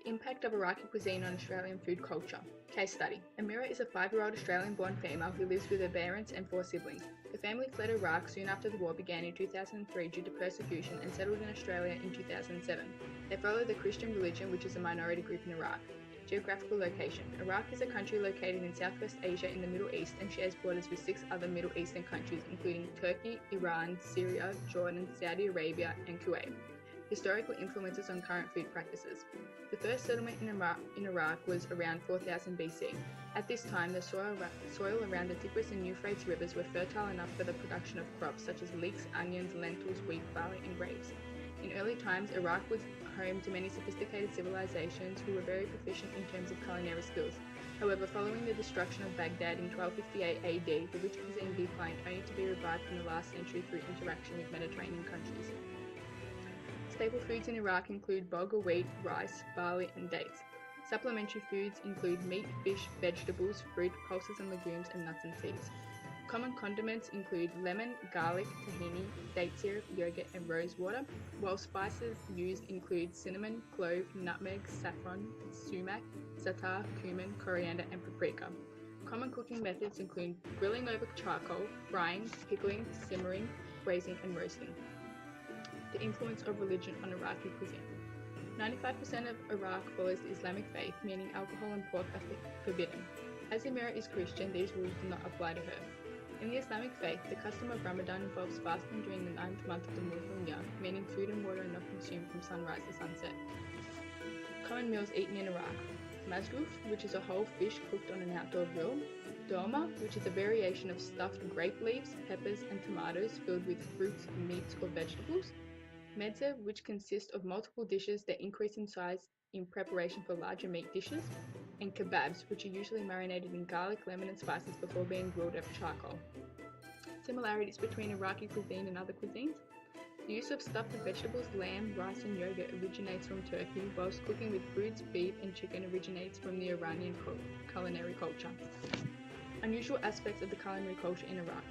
The impact of Iraqi cuisine on Australian food culture. Case study. Amira is a 5-year-old Australian-born female who lives with her parents and 4 siblings. The family fled Iraq soon after the war began in 2003 due to persecution and settled in Australia in 2007. They follow the Christian religion, which is a minority group in Iraq. Geographical location. Iraq is a country located in Southwest Asia in the Middle East and shares borders with 6 other Middle Eastern countries including Turkey, Iran, Syria, Jordan, Saudi Arabia, and Kuwait. Historical influences on current food practices. The first settlement in Iraq was around 4000 BC. At this time, the soil around the Tigris and Euphrates rivers were fertile enough for the production of crops such as leeks, onions, lentils, wheat, barley, and grapes. In early times, Iraq was home to many sophisticated civilizations who were very proficient in terms of culinary skills. However, following the destruction of Baghdad in 1258 AD, the rich cuisine declined only to be revived in the last century through interaction with Mediterranean countries. Staple foods in Iraq include bulgur wheat, rice, barley, and dates. Supplementary foods include meat, fish, vegetables, fruit, pulses and legumes, and nuts and seeds. Common condiments include lemon, garlic, tahini, date syrup, yogurt, and rose water, while spices used include cinnamon, clove, nutmeg, saffron, sumac, za'atar, cumin, coriander, and paprika. Common cooking methods include grilling over charcoal, frying, pickling, simmering, braising, and roasting. The influence of religion on Iraqi cuisine. 95% of Iraq follows the Islamic faith, meaning alcohol and pork are forbidden. As Amira is Christian, these rules do not apply to her. In the Islamic faith, the custom of Ramadan involves fasting during the 9th month of the Muslim year, meaning food and water are not consumed from sunrise to sunset. Common meals eaten in Iraq. Mazguf, which is a whole fish cooked on an outdoor grill. Dolma, which is a variation of stuffed grape leaves, peppers, and tomatoes filled with fruits, meats, or vegetables. Mezze, which consists of multiple dishes that increase in size in preparation for larger meat dishes, and kebabs, which are usually marinated in garlic, lemon, and spices before being grilled over charcoal. Similarities between Iraqi cuisine and other cuisines. The use of stuffed vegetables, lamb, rice, and yogurt originates from Turkey, whilst cooking with fruits, beef, and chicken originates from the Iranian culinary culture. Unusual aspects of the culinary culture in Iraq.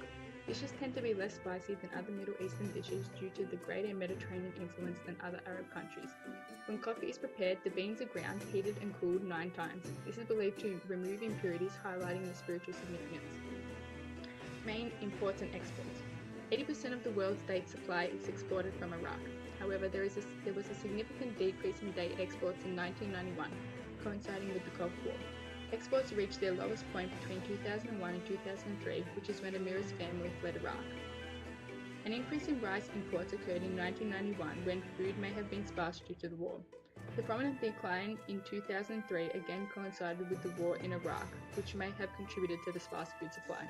Dishes tend to be less spicy than other Middle Eastern dishes due to the greater Mediterranean influence than other Arab countries. When coffee is prepared, the beans are ground, heated, and cooled 9 times. This is believed to remove impurities, highlighting the spiritual significance. Main imports and exports. 80% of the world's date supply is exported from Iraq. However, there was a significant decrease in date exports in 1991, coinciding with the Gulf War. Exports reached their lowest point between 2001 and 2003, which is when Amira's family fled Iraq. An increase in rice imports occurred in 1991 when food may have been sparse due to the war. The prominent decline in 2003 again coincided with the war in Iraq, which may have contributed to the sparse food supply.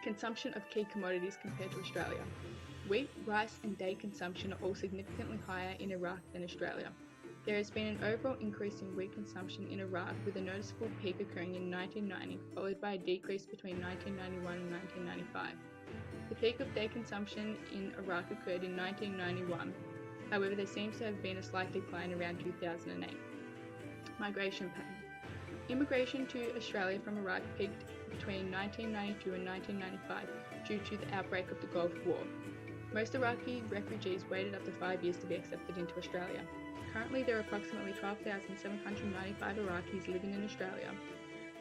Consumption of key commodities compared to Australia. Wheat, rice, and date consumption are all significantly higher in Iraq than Australia. There has been an overall increase in wheat consumption in Iraq, with a noticeable peak occurring in 1990, followed by a decrease between 1991 and 1995. The peak of date consumption in Iraq occurred in 1991, however there seems to have been a slight decline around 2008. Migration pattern. Immigration to Australia from Iraq peaked between 1992 and 1995 due to the outbreak of the Gulf War. Most Iraqi refugees waited up to 5 years to be accepted into Australia. Currently, there are approximately 12,795 Iraqis living in Australia,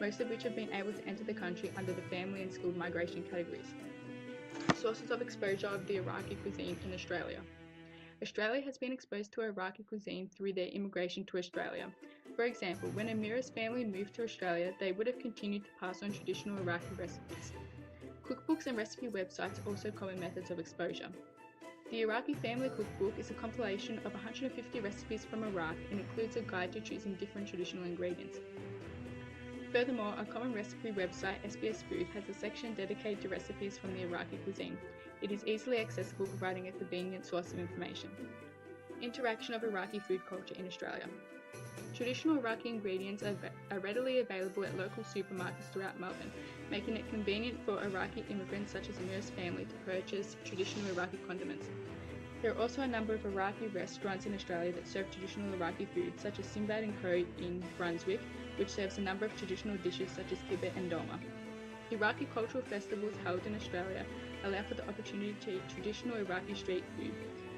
most of which have been able to enter the country under the family and skilled migration categories. Sources of exposure of the Iraqi cuisine in Australia. Australia has been exposed to Iraqi cuisine through their immigration to Australia. For example, when Amira's family moved to Australia, they would have continued to pass on traditional Iraqi recipes. Cookbooks and recipe websites are also common methods of exposure. The Iraqi Family Cookbook is a compilation of 150 recipes from Iraq and includes a guide to choosing different traditional ingredients. Furthermore, a common recipe website, SBS Food, has a section dedicated to recipes from the Iraqi cuisine. It is easily accessible, providing a convenient source of information. Interaction of Iraqi food culture in Australia. Traditional Iraqi ingredients are readily available at local supermarkets throughout Melbourne, making it convenient for Iraqi immigrants such as Amira's family to purchase traditional Iraqi condiments. There are also a number of Iraqi restaurants in Australia that serve traditional Iraqi food, such as Sinbad & Co in Brunswick, which serves a number of traditional dishes such as kibbeh and dolma. Iraqi cultural festivals held in Australia allow for the opportunity to eat traditional Iraqi street food.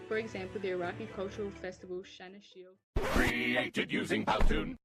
For example, the Iraqi cultural festival Shana Shield. Created using Powtoon.